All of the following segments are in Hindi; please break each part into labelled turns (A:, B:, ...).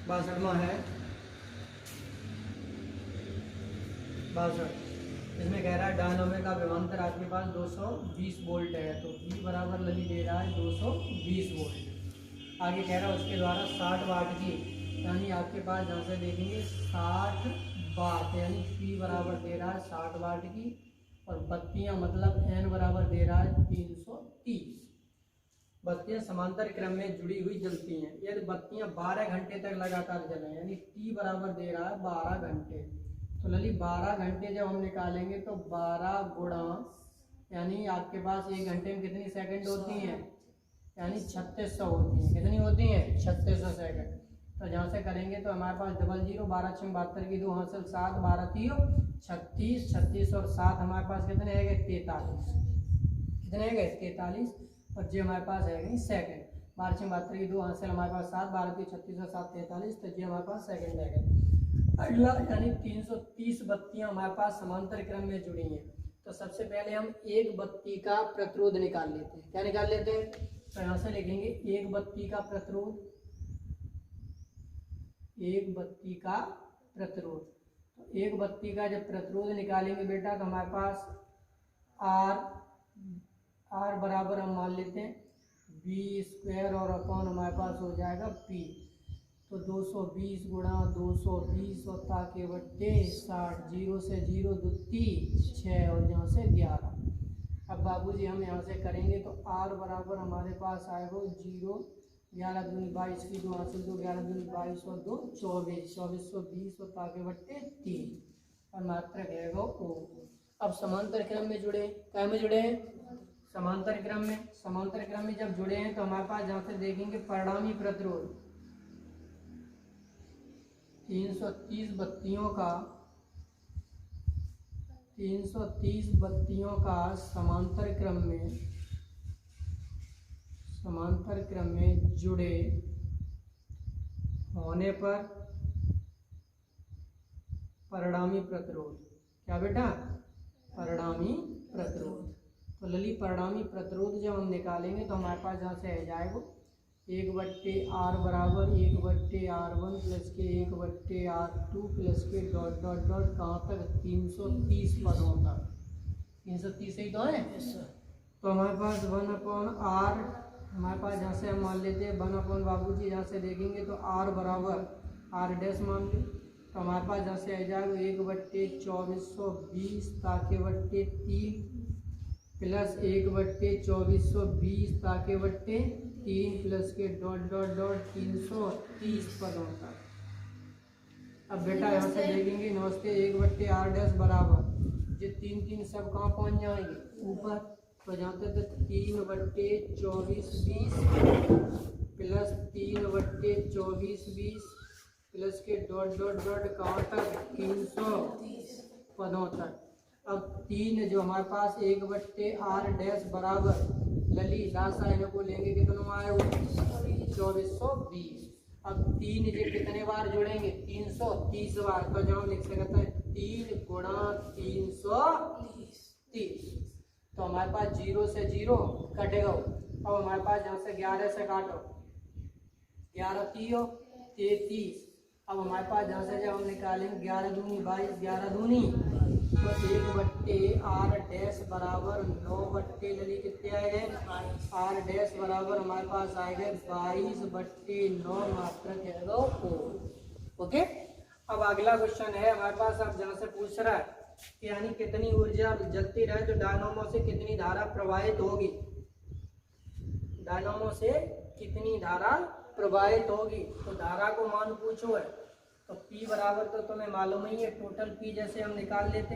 A: 62वां है 62। इसमें कह रहा है डायनोमे का विभवांतर आपके पास 220 वोल्ट है, तो V बराबर लगी दे रहा है 220 वोल्ट। आगे कह रहा है उसके द्वारा 60 वाट की, यानी आपके पास जहाँ से देखेंगे 60 वाट, यानी P बराबर दे रहा है 60 वाट की, और बत्तियाँ मतलब N बराबर दे रहा है 330। बत्तियाँ समांतर क्रम में जुड़ी हुई जलती हैं। यदि बत्तियाँ 12 घंटे तक लगातार जलें, यानी T बराबर दे रहा है 12 घंटे, तो लली 12 घंटे जब हम निकालेंगे तो 12 गुणा, यानी आपके पास 1 घंटे में कितनी सेकंड होती हैं, यानी 3600 होती हैं। कितनी होती हैं? 3600 सेकंड। तो जहाँ से करेंगे तो हमारे पास 00, 12 6 72 की 2 हासिल 7, 12 3 36, 36 और 7 हमारे पास कितने है गए? 43। कितने है गए? 43। और जो हमारे पास है गई सेकंड, 12 6 72 की 2 हासिल हमारे पास 7, 12 3 36 और 7 43, तो ये हमारे पास सेकंड है गए। अगला यानी 330 बत्तियां हमारे पास समांतर क्रम में जुड़ी हैं। तो सबसे पहले हम एक बत्ती का प्रतिरोध निकाल लेते हैं। क्या निकाल लेते हैं? तो यहाँ से लिखेंगे एक बत्ती का प्रतिरोध, एक बत्ती का प्रतिरोध। तो एक बत्ती का जब प्रतिरोध निकालेंगे बेटा तो हमारे पास आर बराबर हम मान लेते हैं V² और अपॉन हमारे पास हो जाएगा P। तो 220 गुणा 220 और ताके बट्टे 60, 0 से 0 2 6 और यहाँ से 11। अब बाबूजी हम यहाँ से करेंगे तो R बराबर हमारे पास आएगा 0, 11 दूनी 22 की 2 हासिल 2, 11 दूनी 22 और 2 24, 2420 और ताके बट्टे 3 और मात्रक है वो O। अब समांतर क्रम में जुड़े, क्या में जुड़े हैं? समांतर क्रम में। समांतर क्रम में जब जुड़े हैं तो हमारे पास जहाँ से देखेंगे परिणामी प्रतिरोध 330 बत्तियों का, 330 बत्तियों का समांतर क्रम में जुड़े होने पर परिणामी प्रतिरोध, क्या बेटा? परिणामी प्रतिरोध। तो लली परिणामी प्रतिरोध जब हम निकालेंगे तो हमारे पास जहाँ से आ जाएगा 1/R बराबर 1/R1 प्लस के 1/R2 प्लस के डॉट डॉट डॉट कहाँ तक? 330 पदों तक। 330 ही तो है। तो हमारे पास 1/R, हमारे पास जहाँ से हम मान लेते हैं 1/ बाबूजी, जहाँ से देखेंगे तो R बराबर R डैश मान लें, तो हमारे पास जहाँ से आ जाएगा 1/2420 ताके बट्टे 3 प्लस 1/2420 ताके बट्टे 3 प्लस के डॉट डॉट डॉट 330 पदों तक। अब बेटा यहाँ से देखेंगे नमस्ते 1/R डैश बराबर ये 3 सब कहाँ पहुँच जाएंगे? ऊपर। तो जहाँ तक 3/2420 प्लस 3/2420 प्लस के डॉट डॉट डॉट कहाँ तक? 330 पदों तक। अब 3 जो हमारे पास 1/R डैश बराबर लली रासायन को लेंगे कितना आएगा? 2420। अब 3 ये कितने बार जुड़ेंगे? 330 बार। तो जो हम लिख सकते हैं 3 गुणा 330। तो हमारे पास 0 से 0 कटेगा। अब हमारे पास जहाँ से 11 से काटो, 11 3 33। अब हमारे पास जहाँ से जब हम निकालेंगे 11 दूनी 22, 11 दूनी तो 1/R डैश बराबर 9/लली कितने आए गए? R डैश बराबर हमारे पास आए गए 22/9 मात्रक है वो। ओके। अब अगला क्वेश्चन है हमारे पास, अब जहाँ से पूछ रहा है कि यानी कितनी ऊर्जा जलती रहे तो डायनामो से कितनी धारा प्रवाहित होगी। डायनामो से कितनी धारा प्रवाहित होगी, तो धारा को मान पूछो है। तो P बराबर तो तुम्हें मालूम ही है, टोटल P जैसे हम निकाल लेते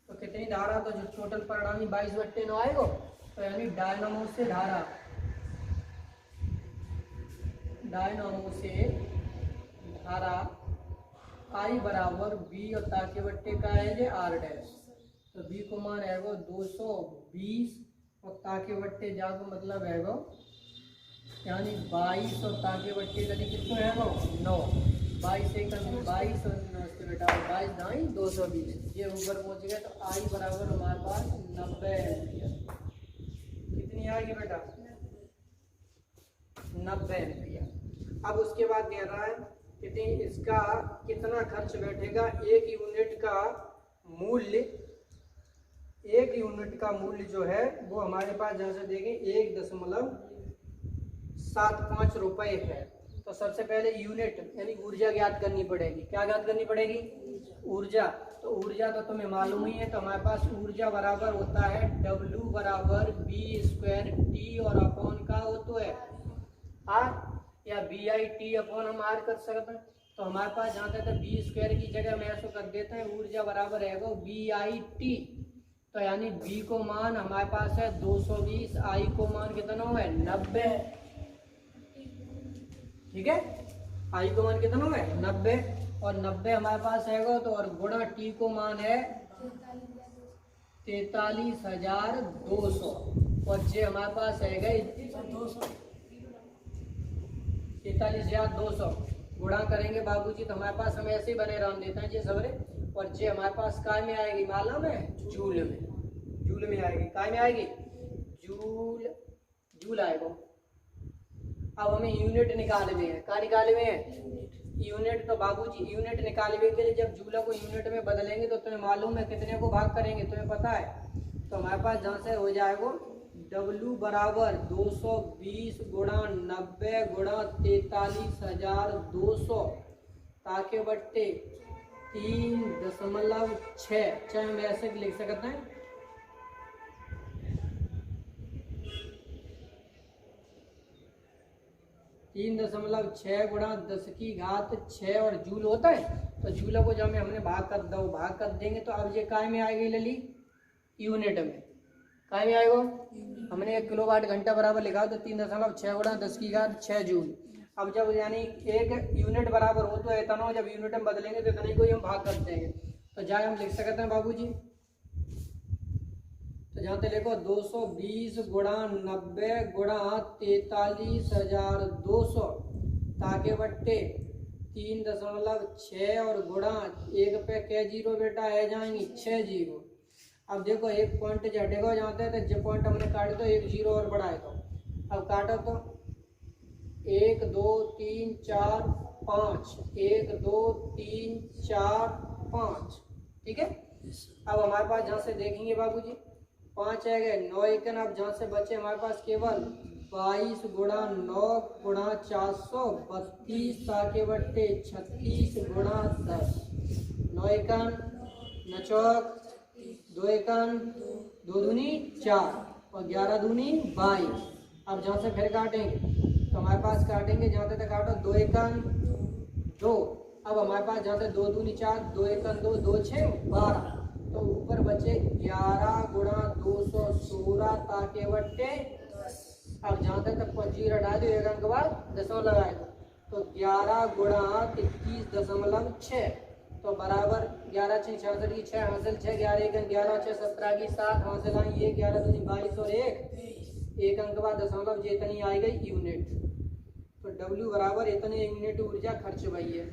A: तो कितनी धारा, तो जो टोटल परिणामी 22/9 आएगा। तो यानी डायनामो से धारा I बराबर B और ताके बट्टे का है जे R डैश। तो B को मान है 220 और ताके बट्टे जा को मतलब है यानी 22 और ताके बट्टे का कितना है 9। 22 से कम 22 और नमस्ते बेटा 22 दाई 220 ये ऊपर पहुंच गए। तो I बराबर हमारे पास 90 एम्पियर। कितनी आएगी बेटा? 90 एम्पियर। अब उसके बाद कह रहा है कितनी इसका कितना खर्च बैठेगा, एक यूनिट का मूल्य, एक यूनिट का मूल्य जो है वो हमारे पास जहाँ से देखें 1.75 रुपये है। तो सबसे पहले यूनिट यानी ऊर्जा ज्ञात करनी पड़ेगी। क्या ज्ञात करनी पड़ेगी? ऊर्जा। तो ऊर्जा तो तुम्हें मालूम ही है, तो हमारे पास ऊर्जा बराबर होता है W बराबर B²T और अपॉन का हो तो है R या BI/T अपॉन हम R कर सकते हैं। तो हमारे पास जहाँ तक B² की जगह में ऐसा कर देते हैं, ऊर्जा बराबर है वो BI/T। तो यानी B को मान हमारे पास है 220, I को मान कितना है 90, ठीक है। I को मान कितना है 90 और 90 हमारे पास है तो, और गुणा T को मान है 43,200 और जे हमारे पास है 43,200 गुणा करेंगे बाबूजी तो हमारे पास हम ऐसे ही बने रहने देते हैं जी सबरे। और जे हमारे पास काय में आएगी मालूम है? जूल में। जूल में आएगी, काय में आएगी? जूल, जूल आएगा। अब हमें यूनिट निकाले हुए हैं, क्या निकाले हुए हैं? यूनिट। तो बाबूजी यूनिट निकालने के लिए जब जूला को यूनिट में बदलेंगे तो तुम्हें मालूम है कितने को भाग करेंगे, तुम्हें पता है। तो हमारे पास जहाँ से हो जाएगा W बराबर 220 गुणा 90 गुणा 43,200 ताके बट्टे 3.6, चाहे हम ऐसे भी लिख सकते हैं 3.6 गुणा 10⁻6 और जूल होता है। तो जूल को जब हमने भाग कर देंगे तो अब ये काय में आएगी लली? यूनिट में। काय में आएगा? हमने 1 किलोवाट घंटा बराबर लिखा तो 3.6 गुणा 10⁻6 जूल। अब जब यानी एक यूनिट बराबर हो तो इतना, जब यूनिट में बदलेंगे तो इतने को ही हम भाग कर देंगे। तो जाए हम लिख सकते हैं बाबूजी, तो जहाँ पे देखो 220 गुणा 90 गुणा 43,200 ताके बट्टे 3.6 और गुणा 1 पे क्या जीरो बेटा है जाएंगी 6 जीरो। अब देखो एक पॉइंट हटेगा जहाँ तक, तो जो पॉइंट हमने काटे तो 1 जीरो और बढ़ाए तो अब काटो तो 1 2 3 4 5 1 2 3 4 5, ठीक है। अब हमारे पास जहाँ से देखेंगे बाबूजी 5 है गए 9 एकन। अब जहाँ से बचे हमारे पास केवल 22 गुणा 9 गुणा 432 ताके बट्टे 36 गुणा 10। 9 एकन 9 चौक 2 एकन 2 दूनी 4 और 11 दूनी 22। अब जहाँ से फिर काटेंगे तो हमारे पास काटेंगे जहाँ तक काटो 2 एकन 2। अब हमारे पास जहाँ तक 2 दूनी 4 2 एकन 2 2 6 12। तो ऊपर बचे 11 गुणा 216 ताके बट्टे। अब जहाँ तक 25 हटा दो एक अंक बाद दशमलव लगाए तो 11 गुणा 21.6 तो बराबर 11 6 66 की 6 हासिल 6 11 1 11 6 17 की 7 हासिल आई ये 11 दूनी 22 और एक अंक बाद दशमलव ये इतनी आई गई यूनिट। तो W बराबर इतने यूनिट ऊर्जा खर्च हुई है।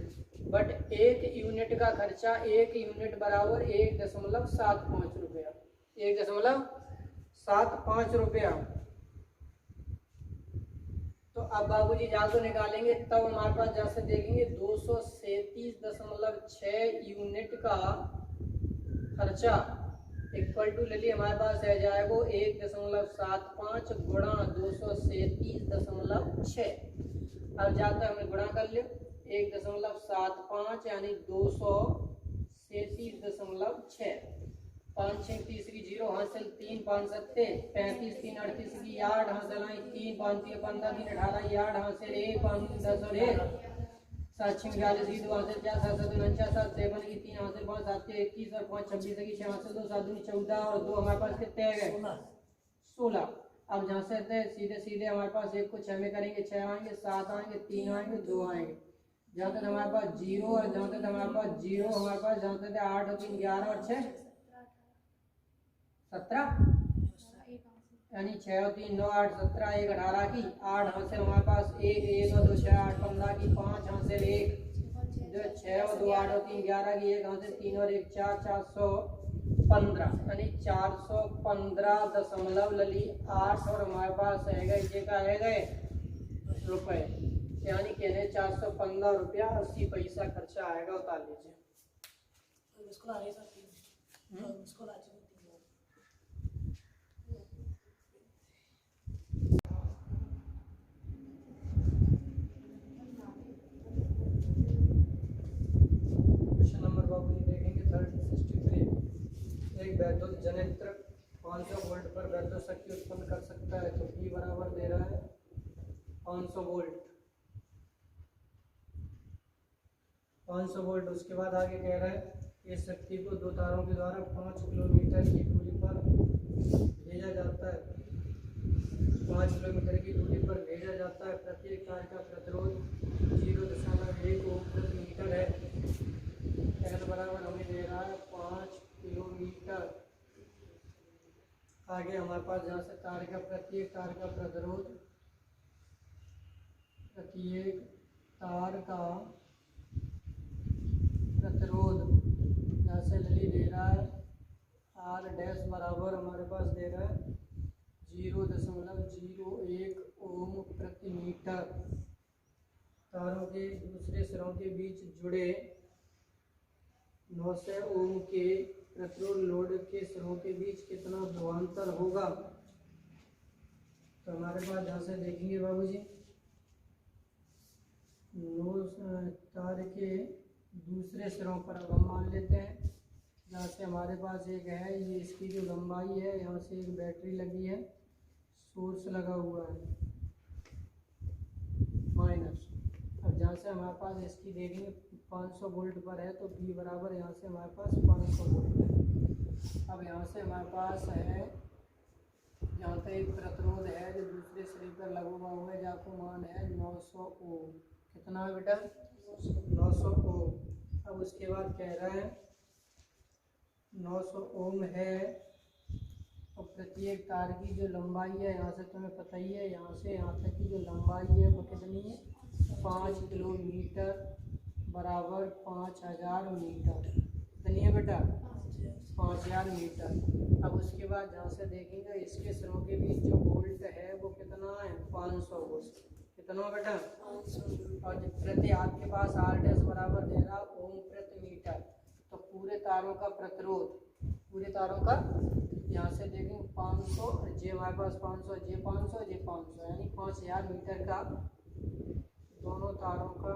A: बट एक यूनिट का खर्चा, एक यूनिट बराबर 1.75 रुपया, 1.75 रुपया। तो अब बाबूजी जाकर निकालेंगे तब हमारे पास जहाँ से देखेंगे 237.6 यूनिट का खर्चा इक्वल टू ले ली हमारे पास रह जाएगा 1.75 गुणा 237.6। अब जाकर हमने गुणा कर लिया 1.75 यानी 237.6। 5 6 तीसरी 0 हासिल 3 5 7 35 3 38 की 8 हासिल आई 3 5 3 15 3 18 8 हासिल 1 5 10 और 1 7 6 42 की 2 हासिल 4 7 7 49 7 7 की 3 हासिल 5 7 21 और 5 26 की 6 हासिल 2 7 14 और 2 हमारे पास कितने आ गए 16। अब जहाँ से सीधे हमारे पास एक को 6 में करेंगे 6 आएंगे 7 आएंगे 3 आएंगे 2 आएंगे। जहाँ तक हमारे पास 0 और जहाँ तक हमारे पास 0 हमारे पास जहाँ तक 8 और 3 11 और 6 17 यानी 6 और 3 9 8 17 1 18 की 8 हासिल हमारे पास 1 1 और 2 6 8 15 की 5 हासिल 1 जो 6 और 2 8 और 3 11 की 1 हासिल 3 और 1 4 415 यानी 415 दशमलव लली 8 और हमारे पास है गए ये का है गए रुपए, यानी कहने 415 रुपया 80 पैसा खर्चा आएगा। उतार लीजिए। क्वेश्चन नंबर बाबू जी देखेंगे 63। एक वैद्युत जनित्र 500 वोल्ट पर वैद्युत शक्ति उत्पन्न कर सकता है, तो P बराबर दे रहा है 500 वोल्ट। 500 वोल्ट। उसके बाद आगे कह रहा है इस शक्ति को दो तारों के द्वारा 5 किलोमीटर की दूरी पर भेजा जाता है। 5 किलोमीटर की दूरी पर भेजा जाता है। प्रत्येक तार का प्रतिरोध 0.1 ओम प्रति मीटर है। L बराबर हमें दे रहा है 5 किलोमीटर। आगे हमारे पास जहाँ से तार का प्रत्येक तार का प्रतिरोध, प्रत्येक तार का प्रतिरोध यहाँ से लली दे रहा है R डैश बराबर हमारे पास दे रहा है 0.01 ओम प्रति मीटर। तारों के दूसरे सिरों के बीच जुड़े 900 ओम के प्रतिरोध लोड के सिरों के बीच कितना विभवांतर होगा। तो हमारे पास जहाँ से देखेंगे बाबूजी, तार के दूसरे सिरों पर अब हम मान लेते हैं जहाँ से हमारे पास एक है, ये इसकी जो लंबाई है, यहाँ से एक बैटरी लगी है, सोर्स लगा हुआ है माइनस। अब जहाँ से हमारे पास इसकी देखेंगे 500 वोल्ट पर है, तो B बराबर यहाँ से हमारे पास 500 वोल्ट है। अब यहाँ से हमारे पास है, यहाँ पे एक प्रतिरोध है जो दूसरे सिरे पर लगा हुआ है, जहाँ को मान है 900 ओम। कितना है बेटा? 900 ओम। अब उसके बाद कह रहा है 900 ओम है और प्रत्येक तार की जो लंबाई है, यहाँ से तुम्हें पता ही है, यहाँ से यहाँ तक की जो लंबाई है वो कितनी है? 5 किलोमीटर बराबर 5000 मीटर। कितनी है बेटा? 5000 मीटर। अब उसके बाद जहाँ से देखेंगे इसके सिरों के बीच जो वोल्ट है वो कितना है? 500 वोल्ट। कितना बेटा? 500। और प्रति आपके पास R डैश बराबर दे रहा ओम प्रति मीटर। तो पूरे तारों का प्रतिरोध, पूरे तारों का यहाँ से देखेंगे 500, जे हमारे पास 500, जे 500, जे 500, यानी 5000 मीटर का दोनों तारों का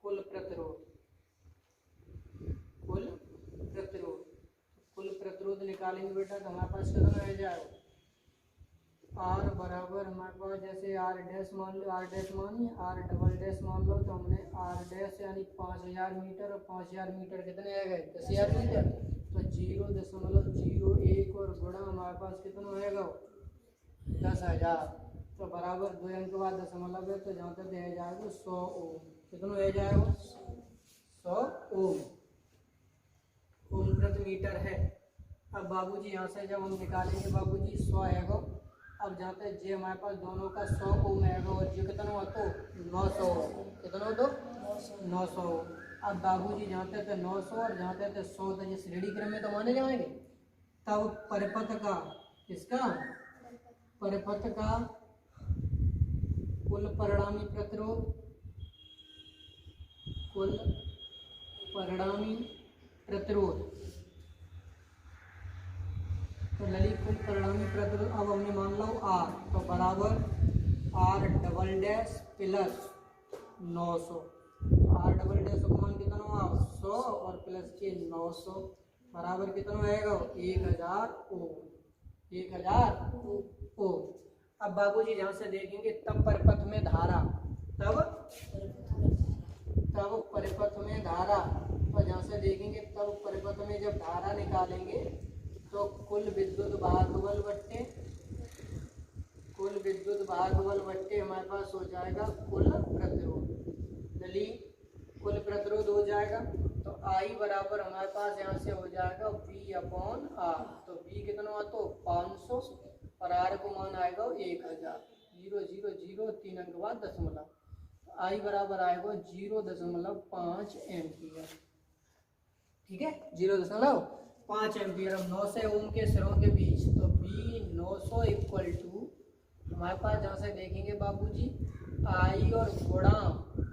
A: कुल प्रतिरोध, कुल प्रतिरोध निकालेंगे बेटा तो हमारे पास कितना रह जाएगा? R बराबर हमारे पास जैसे R डैश मान लो, R डैश मान लिया, R डबल डैश मान लो, तो हमने R डैश यानी 5000 मीटर, और 5000 मीटर कितने आ गए? 10000 मीटर। तो 0.01 और गुणा हमारे पास कितना आएगा? 10,000। तो बराबर 2 अंक के बाद दशमलव है, तो जहाँ तक रह जाएगा 100 ओम। कितना रह जाएगा? 100 ओम प्रति मीटर है। अब बाबूजी यहाँ से जब हम निकालेंगे बाबूजी 100 आएगा। अब जहाँ पे जे हमारे पास दोनों का 100 ओम आएगा और जो कितना हो तो 900। कितना हो तो 900। अब बाबूजी जहाँ तक 900 और जहाँ तक 100 तक ये श्रेणी क्रम में तो माने जाएंगे। तब परिपथ का, किसका? परिपथ का कुल परिणामी प्रतिरोध, कुल परिणामी प्रतिरोध, तो ललित कुल परिणामी प्रतिरोध अब हमने मान लो R, तो बराबर R double dash plus 900। R double dash का मान कितना हुआ? 100 और प्लस के 900 बराबर कितना आएगा? 1000 ओम। 1000 ओम। अब बाबूजी जहाँ से देखेंगे तब परिपथ में धारा, तब परिपथ में धारा, तो जहाँ से देखेंगे तब परिपथ में जब धारा निकालेंगे तो कुल विद्युत भागबल बट्टे हमारे पास हो जाएगा कुल प्रतिरोध। चलिए कुल प्रतिरोध हो जाएगा तो I बराबर हमारे पास यहाँ से हो जाएगा V/R। तो V कितना हुआ? तो 500 और R को मान आएगा 1000। 000 3 अंक के बाद दशमलव, तो I बराबर आएगा 0.5 एम्पीयर। ठीक है, 0.5 5 एम्पियर। अब 9 से ओम के सिरों के बीच, तो बी 900 इक्वल टू हमारे पास जहाँ से देखेंगे बाबूजी आई और गुणा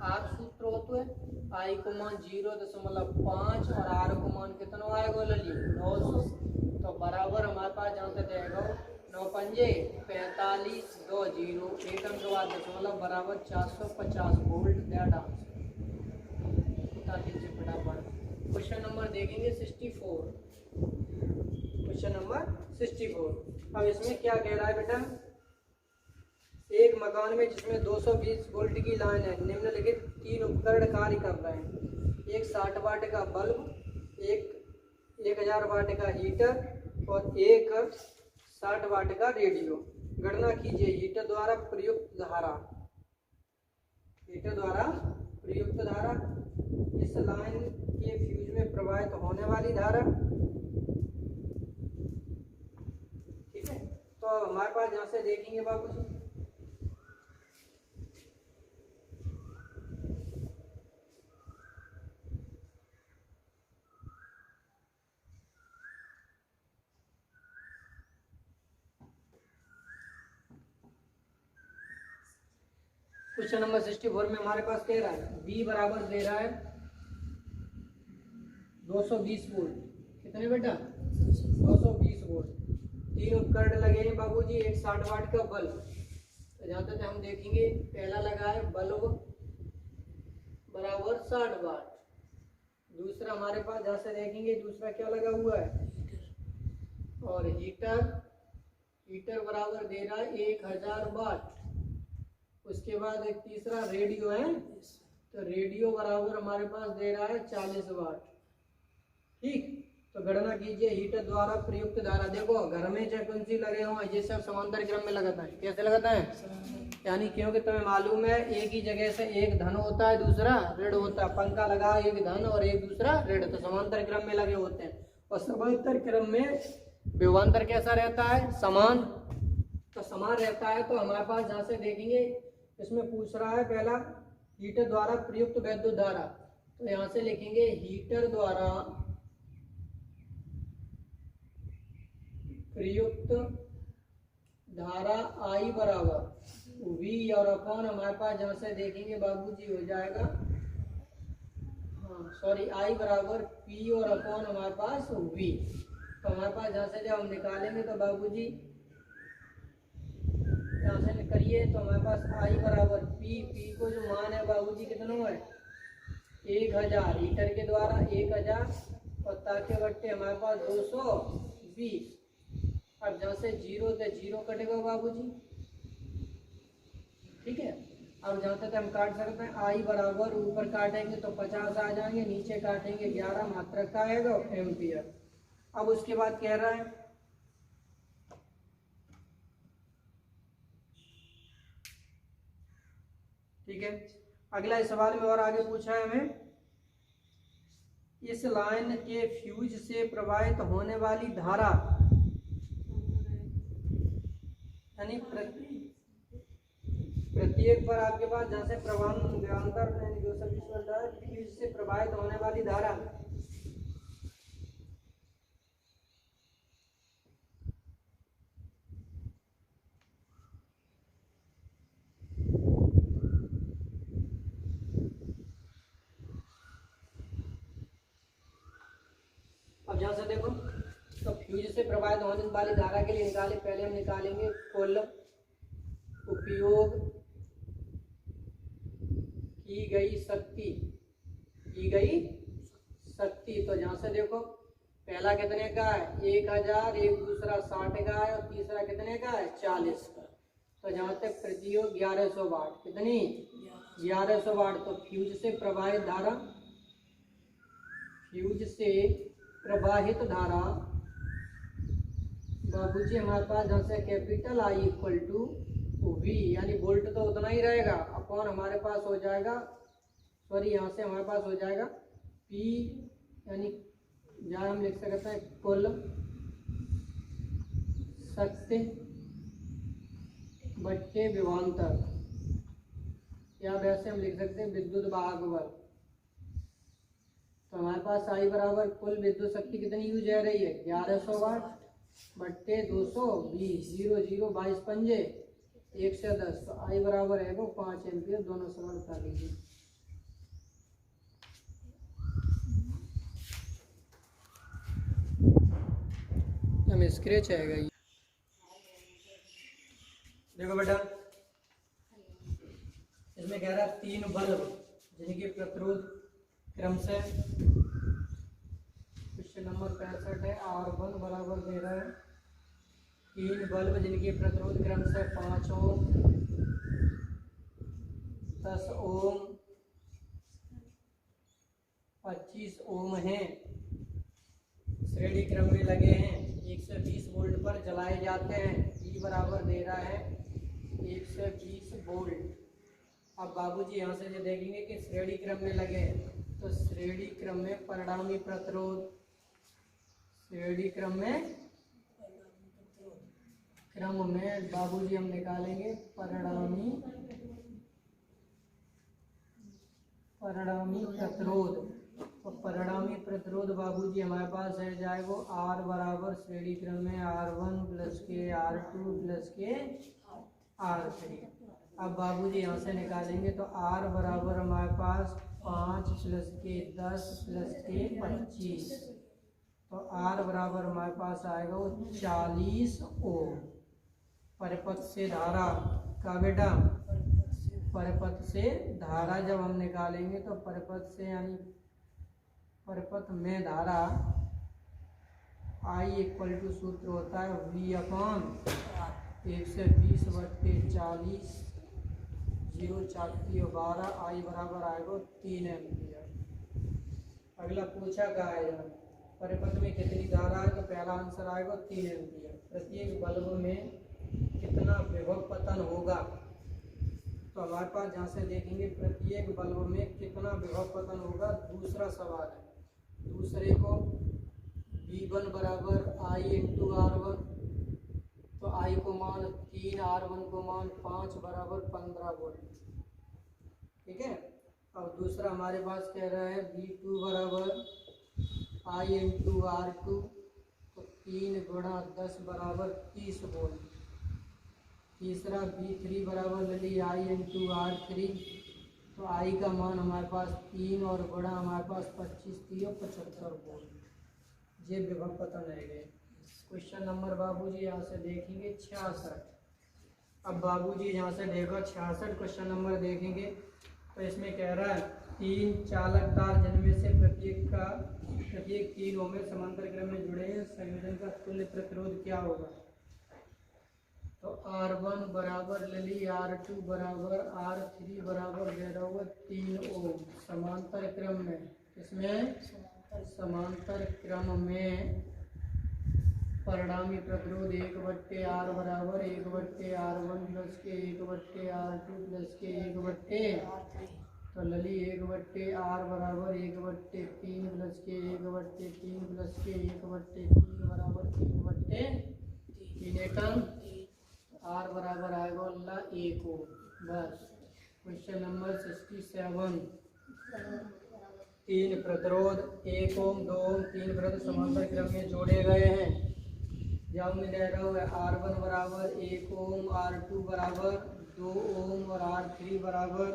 A: आर सूत्र होते हैं। आई को मान 0.5 और आर को मान कितना आएगा ललिए 900। तो बराबर हमारे पास जहाँ से देगा 9 पंजे 45 2 0 एक अंक के बाद दशमलव बराबर 450 वोल्ट। दैट आंसर बता दीजिए फटाफट। क्वेश्चन नंबर देखेंगे 64। Question number 64। अब इसमें क्या कह रहा है बेटा, एक मकान में जिसमें 220 वोल्ट की लाइन है, निम्नलिखित 3 उपकरण कार्य कर रहे हैं। एक 60 वाट का बल्ब, एक 1000 वाट का हीटर और एक 60 वाट का रेडियो। गणना कीजिए हीटर द्वारा प्रयुक्त धारा। हीटर द्वारा प्रयुक्त धारा, इस लाइन के फ्यूज में प्रवाहित होने वाली धारा। ठीक है, तो हमारे पास यहाँ से देखेंगे बाबूजी क्वेश्चन नंबर 64 में हमारे पास कह रहा है बी बराबर दे रहा है 220 वोल्ट। कितने बेटा 220 वोल्ट। 3 उपकरण लगे हैं बाबूजी, एक 60 वाट का बल्ब। तो जहाँ तक हम देखेंगे पहला लगा है बल्ब बराबर 60 वाट। दूसरा हमारे पास जहाँ से देखेंगे दूसरा क्या लगा हुआ है और हीटर बराबर दे रहा है 1000 वाट। उसके बाद एक तीसरा रेडियो है, तो रेडियो बराबर हमारे पास दे रहा है 40 वाट। ठीक, तो गणना कीजिए हीटर द्वारा प्रयुक्त धारा। देखो घर में चाहे कौन सी लगे हों ये सब समांतर क्रम में लगाता है। कैसे लगाता है, यानी क्योंकि तुम्हें मालूम है एक ही जगह से एक धन होता है दूसरा ऋण होता है। पंखा लगा एक धन और एक दूसरा ऋण, तो समांतर क्रम में लगे होते हैं। और समांतर क्रम में विभवांतर कैसा रहता है, समान। तो समान रहता है। तो हमारे पास जहाँ से देखेंगे इसमें पूछ रहा है पहला हीटर द्वारा प्रयुक्त वैद्युत धारा, तो यहाँ से लिखेंगे हीटर द्वारा प्रयुक्त धारा आई बराबर वी और अपॉन हमारे पास जहाँ से देखेंगे बाबूजी हो जाएगा आई बराबर पी और अपॉन हमारे पास वी। तो हमारे पास जहाँ से जब हम निकालेंगे तो बाबूजी यहाँ से करिए तो हमारे पास आई बराबर पी को जो मान है बाबूजी कितना है 1000 हीटर के द्वारा 1000 और ताके बट्टे हमारे पास 220। अब जहाँ से 0 से 0 कटेगा बाबूजी। ठीक है, अब जहाँ तक हम काट सकते हैं आई बराबर ऊपर काटेंगे तो 50 आ जाएंगे, नीचे काटेंगे 11 मात्रक का आएगा एम्पियर। अब उसके बाद कह रहा है ठीक है, अगला इस सवाल में और आगे पूछा है हमें इस लाइन के फ्यूज से प्रवाहित होने वाली धारा, यानी प्रत्येक पर आपके पास जहाँ से विभवांतर फ्यूज से प्रवाहित होने वाली धारा। अब जहाँ से देखो तो फ्यूज से प्रवाहित होने वाली धारा के लिए निकाले, पहले हम निकालेंगे कुल उपयोग की गई शक्ति। तो जहाँ से देखो पहला कितने का है 1000, एक दूसरा 60 का है और तीसरा कितने का है 40 का। तो जहाँ तक प्रतियोग 1100 वाट, कितनी 1100 वाट। तो फ्यूज से प्रवाहित धारा, फ्यूज से प्रवाहित धारा बाबूजी हमारे पास जहाँ से capital I equal to V, यानी वोल्ट तो उतना ही रहेगा, अपॉन हमारे पास हो जाएगा यहाँ से हमारे पास हो जाएगा पी, यानी जहाँ हम लिख सकते हैं कुल शक्ति बट्टे विभवांतर, या वैसे हम लिख सकते हैं विद्युत वाहक बल। तो हमारे पास आई बराबर कुल विद्युत शक्ति कितनी यूज हो रही है 1100 वाट बट्टे 220 0 0 22 पंजे 110। तो आई बराबर है वो 5 एम्पियर। दोनों सवाल कर लीजिए। हम स्क्रैच आएगा ये। देखो बेटा इसमें कह रहा है 3 बल्ब जिनके प्रतिरोध क्रम से क्वेश्चन नंबर 65 है। R1 बराबर दे रहा है 3 बल्ब जिनके प्रतिरोध क्रम से 5 ओम 10 ओम 25 ओम हैं, श्रेणी क्रम में लगे हैं, 120 वोल्ट पर जलाए जाते हैं। E बराबर दे रहा है 120 वोल्ट। अब बाबूजी यहाँ से जो देखेंगे कि श्रेणी क्रम में लगे हैं, तो श्रेणी क्रम में परिणामी प्रतिरोध, श्रेणी क्रम में बाबूजी हम निकालेंगे परिणामी प्रतिरोध। तो परिणामी प्रतिरोध बाबूजी हमारे पास है जाए वो R बराबर श्रेणी क्रम में R1 प्लस के R2 प्लस के R3। अब बाबूजी यहाँ से निकालेंगे तो R बराबर हमारे पास 5 प्लस के 10 प्लस के 25। तो R बराबर हमारे पास आएगा वो 40 ओम। परिपथ से धारा का बेटा, परिपथ से धारा जब हम निकालेंगे तो परिपथ से यानी परिपथ में धारा I इक्वल टू सूत्र होता है V अपॉन 120 बट्टे 40 0 4 12। I बराबर आएगा 3 एम्पियर। अगला पूछा कहा है परिपथ में कितनी धारा है, तो पहला आंसर आएगा 3 एम्पियर। प्रत्येक बल्ब में कितना विभव पतन होगा, तो हमारे पास जहाँ से देखेंगे प्रत्येक बल्ब में कितना विभव पतन होगा। दूसरा सवाल है, दूसरे को V1 बराबर I इंटू R1, तो I को मान 3 R1 को मान 5 बराबर 15 वोल्ट। ठीक है। अब दूसरा हमारे पास कह रहा है V2 बराबर I इंटू R2, तो 3 गुणा 10 बराबर 30 वोल्ट। तीसरा V3 बराबर ले ली I इंटू R3, तो I का मान हमारे पास 3 और गुणा हमारे पास 25 3 75 वोल्ट। ये विभव पतन है गए। क्वेश्चन नंबर बाबूजी यहाँ से देखेंगे 66। अब बाबूजी यहाँ से देखो 66 क्वेश्चन नंबर देखेंगे तो इसमें कह रहा है 3 चालक तार जिनमें से प्रत्येक 3 ओम में समांतर क्रम में जुड़े हैं, संयोजन का तुल्य प्रतिरोध क्या होगा। तो R1 बराबर ले ली R2 बराबर R3 बराबर दे रहा हुआ 3 ओम समांतर क्रम में। इसमें समांतर क्रम में परिणामी प्रतिरोध 1/R बराबर 1/R1 प्लस के 1/R2 प्लस के 1/, तो लली 1/R बराबर 1/3 प्लस के 1/3 प्लस के 1/3 बराबर 3/3 एकम। R बराबर आएगा अल्लाह 1 ओम। बस। Question number 67। 3 प्रतिरोध 1 ओम 2 ओम 3 प्रतिरोध समांतर क्रम में जोड़े गए हैं। जब में दे रहा है R1 बराबर 1 ओम, R2 बराबर 2 ओम और R3 बराबर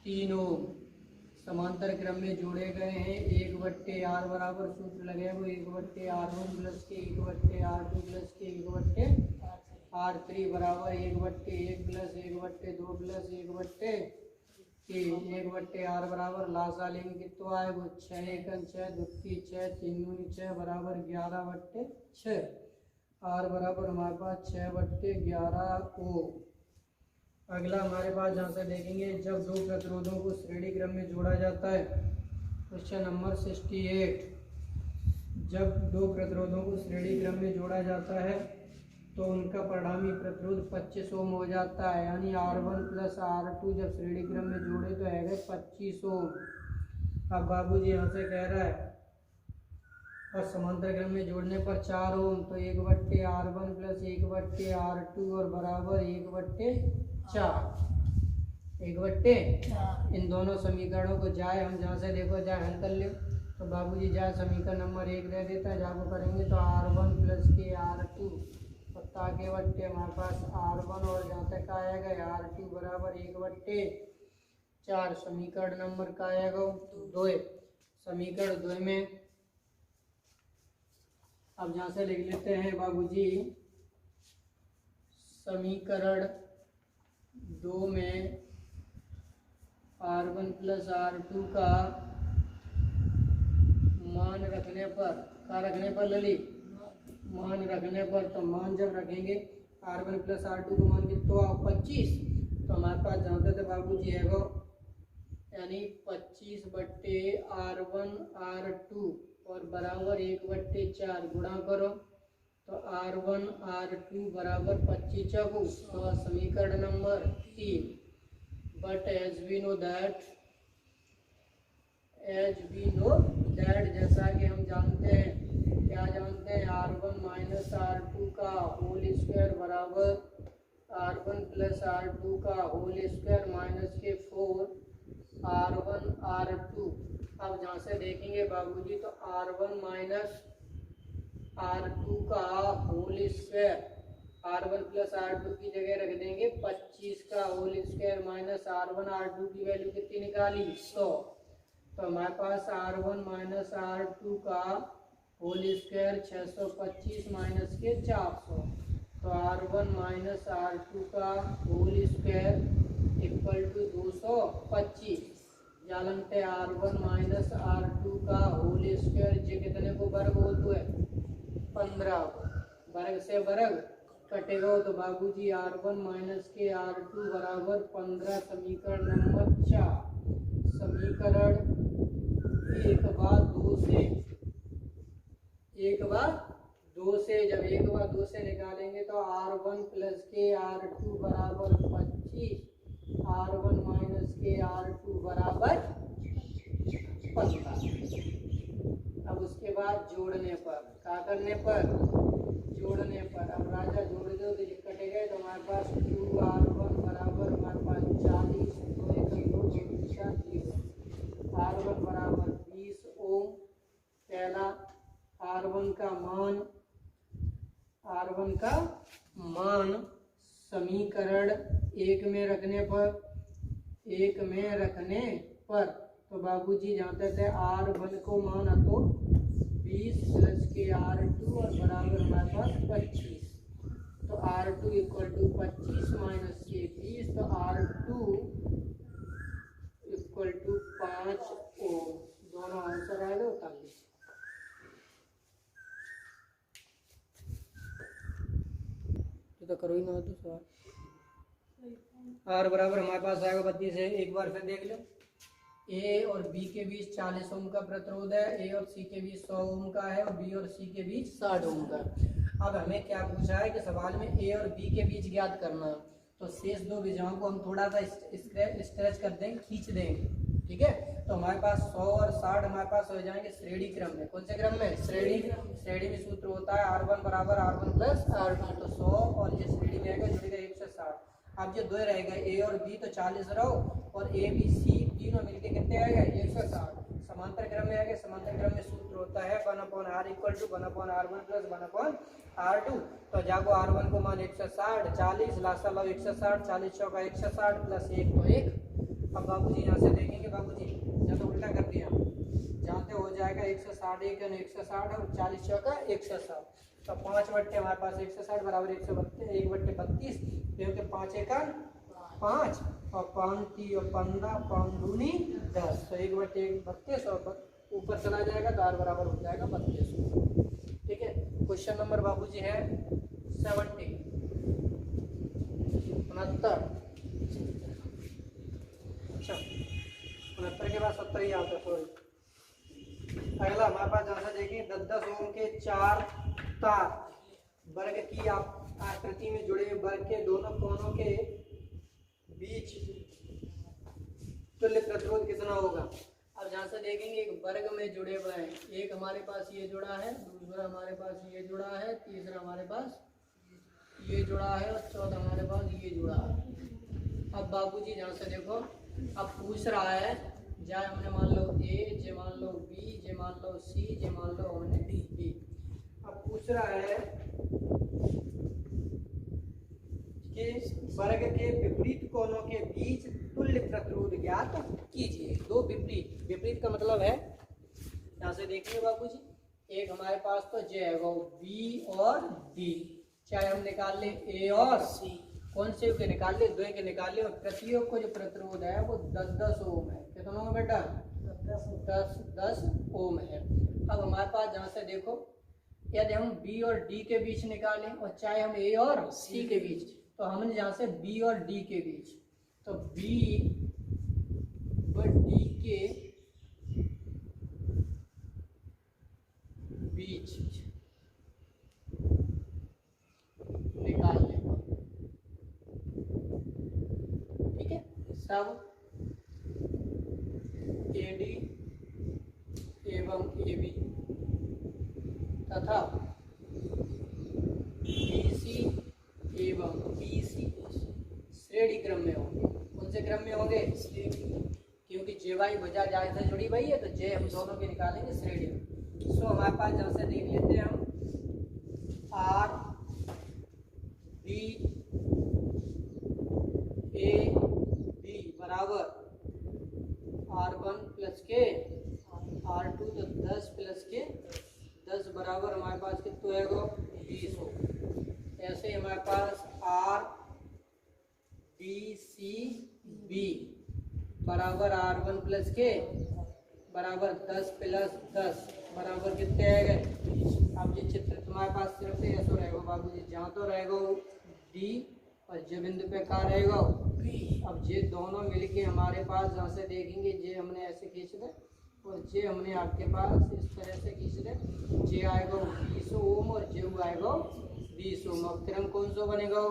A: 3 ओम समांतर क्रम में जोड़े गए हैं। 1/R बराबर सूत्र लगे वो 1/R1 प्लस के 1/R2 प्लस के 1/R3 बराबर 1/1 प्लस 1/2 प्लस 1/3। 1/R बराबर लासा लेंगे कितना आए वो 6 एकम 6 दुक्की 6 3 दूनी 6 बराबर 11/6। R बराबर हमारे पास 6/11 ओम। अगला हमारे पास जहाँ से देखेंगे जब 2 प्रतिरोधों को श्रेणी क्रम में जोड़ा जाता है। Question number 68। जब 2 प्रतिरोधों को श्रेणी क्रम में जोड़ा जाता है तो उनका परिणामी प्रतिरोध 25 ओम हो जाता है। यानी R1 प्लस R2 जब श्रेणी क्रम में जोड़े तो है 25 ओम। अब बाबूजी यहाँ से कह रहा है और समांतर क्रम में जोड़ने पर 4 ओम, तो 1/R1 प्लस 1/R2 और बराबर 1/4। 1/। इन दोनों समीकरणों को जाए हम जहाँ से देखो जाए हल कर ले तो बाबूजी जाए समीकरण नंबर 1 दे देता है, जाको करेंगे तो R1 प्लस के R2 और ताके बट्टे हमारे पास R1 और जहाँ तक आएगा R2 बराबर 1/4। समीकरण नंबर का आएगा 2। समीकरण 2 में अब जहाँ से लिख लेते हैं बाबूजी समीकरण 2 में R1 प्लस R2 का मान रखने पर क्या रखने पर लली मान रखने पर तो मान जब रखेंगे R1 प्लस R2 का मान कितना 25 तो हमारे पास जानते थे बाबूजी है वो यानी 25/R1 R2 और बराबर 1/4 गुणा करो तो R1 R2 बराबर 25 तो समीकरण number 3। But as we know that जैसा कि हम जानते हैं क्या जानते हैं R1 माइनस R2 का होल स्क्वायर बराबर R1 प्लस R2 का होल स्क्वायर माइनस के 4 R1 R2। अब जहाँ से देखेंगे बाबूजी तो R1 माइनस R2 का whole square R1 plus R2 की जगह रख देंगे 25 का whole square minus R1 R2 की वैल्यू कितनी निकाली 100 तो हमारे पास R1 माइनस R2 का होल स्क्वायर 625 माइनस के 400 तो R1 माइनस R2 का होल स्क्वायर इक्वल टू 225। जानते R1 माइनस R2 का होल स्क्वायर जो कितने को वर्ग होता है 15 वर्ग से वर्ग कटेगा तो बाबूजी R1 माइनस के R2 बराबर 15। समीकरण नंबर 4। समीकरण 1/2 से जब 1/2 से निकालेंगे तो R1 प्लस के R2 बराबर 25 R1 माइनस के R2 बराबर 15। अब उसके बाद जोड़ने पर क्या करने पर जोड़ने पर अब राजा जोड़ दो तो ये कटेगा तो हमारे पास 2R1 बराबर हमारे पास 40 R1 बराबर 20 ओम। पहला R1 का मान समीकरण 1 में रखने पर तो बाबूजी जानते थे R1 को मान तो 20 प्लस के R2 और बराबर हमारे पास 25 तो R2 इक्वल टू 25 माइनस के 20 तो R2 इक्वल टू 5 ओम। दोनों आंसर आएगा 45। तो करो ही ना तो सवाल R बराबर हमारे पास आएगा 32 है। एक बार फिर देख लो A और B के बीच 40 ओम का प्रतिरोध है, A और C के बीच 100 ओम का है और B और C के बीच 60 ओम का। अब हमें क्या पूछा है कि सवाल में A और B के बीच ज्ञात करना है तो शेष दो भुजाओं को हम थोड़ा सा स्ट्रेच कर देंगे खींच देंगे ठीक है। तो हमारे पास 100 और 60 हमारे पास हो जाएंगे श्रेणी क्रम में। कौन से क्रम में श्रेणी में सूत्र होता है R1 बराबर R1 प्लस R2 तो 100 और ये श्रेणी में आएगा जुड़ेगा 160। अब जो दो रहेगा A और B तो 40 रहो और A B C तीनों मिलके कितने आएगा 160। समांतर क्रम में आएगा। समांतर क्रम में सूत्र होता है 1/r equal to 1/r1 plus 1/r2। तो जाको R1 को मान 160 40 लासा लो 160 40 चौका 160 प्लस 1 तो 1। अब बाबूजी यहाँ से देखेंगे बाबूजी जब तो उल्टा कर दिया जानते हो जाएगा 160 1 160 और 40 चौका 160 तो 5/, हमारे पास 160 बराबर 1/32 क्योंकि 5 1 5 और 5 3 और 15 5 दूनी 10 तो 1/32 और ऊपर चला जाएगा तो R बराबर हो जाएगा 32। ठीक है। क्वेश्चन नंबर बाबूजी है 70 69। अच्छा 69 के बाद 70 ही आता है सॉरी। अगला हमारे पास जैसा देखिए 10 ओम के 4 तार वर्ग की आकृति में जुड़े वर्ग के दोनों कोनों के बीच तुल्य प्रतिरोध कितना होगा। अब जहाँ से देखेंगे एक वर्ग में जुड़े हुए हैं, एक हमारे पास ये जुड़ा है, दूसरा हमारे पास ये जुड़ा है, तीसरा हमारे पास ये जुड़ा है और चौथा हमारे पास ये जुड़ा है। अब बाबूजी यहाँ से देखो, अब पूछ रहा है, जाए हमने मान लो ए, जे मान लो बी, जे मान लो सी, जे मान लो हमने डी। अब पूछ रहा है कि वर्ग के विपरीत कोणों के बीच तुल्य प्रतिरोध ज्ञात कीजिए। दो विपरीत, विपरीत का मतलब है, यहाँ से देखिए बाबूजी, एक हमारे पास तो जे है वो बी और डी, चाहे हम निकाल ले ए और सी, कौन से के निकाल ले, दो के निकाल ले, और प्रतियोग को जो प्रतिरोध है वो 10 ओम है। कितना होगा बेटा? 10 ओम है। अब हमारे पास जहाँ से देखो, यदि हम बी और डी के बीच निकालें और चाहे हम ए और सी के बीच, तो हमने जहाँ से बी और डी के बीच, तो बी व डी के बीच निकाल लेंगे, ठीक है। सब ए डी एवं ए बी तथा BC एवं BC श्रेणी क्रम में होंगे। कौन से क्रम में होंगे? क्योंकि जे वाई भुजा जाए से जुड़ी हुई है, तो जे हम दोनों के निकालेंगे श्रेणी में। सो हमारे पास जहाँ से देख लेते हैं हम, आर डी ए बी बराबर R1 प्लस के R2, तो 10 प्लस के 10 बराबर हमारे पास कितना होगा? 20 हो। ऐसे हमारे पास R D C B बराबर R1 प्लस के बराबर 10 प्लस 10 बराबर कितने आएगा? 20। अब ये चित्र तुम्हारे पास सिर्फ से ऐसा रहेगा बाबूजी, जहाँ तो रहेगा D और जे बिंदु पे कहाँ रहेगा? B। अब ये दोनों मिलके हमारे पास जहाँ से देखेंगे, जे हमने ऐसे खींच दे और जे हमने आपके पास इस तरह से खींच दे, जे आएगा 20 ओम और जे आएगा 20 ओम। अब क्रम कौन सा बनेगा?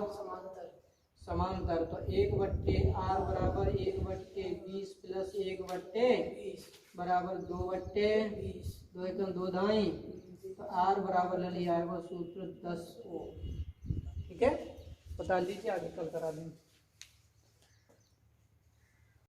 A: समांतर। तो 1/R बराबर 1/20 प्लस 1/20 बराबर 2/20, 2 एकम 2 दाई, तो R बराबर ले लिया आएगा सूत्र 10 ओम। ठीक है, बता दीजिए, आगे कल करा देंगे।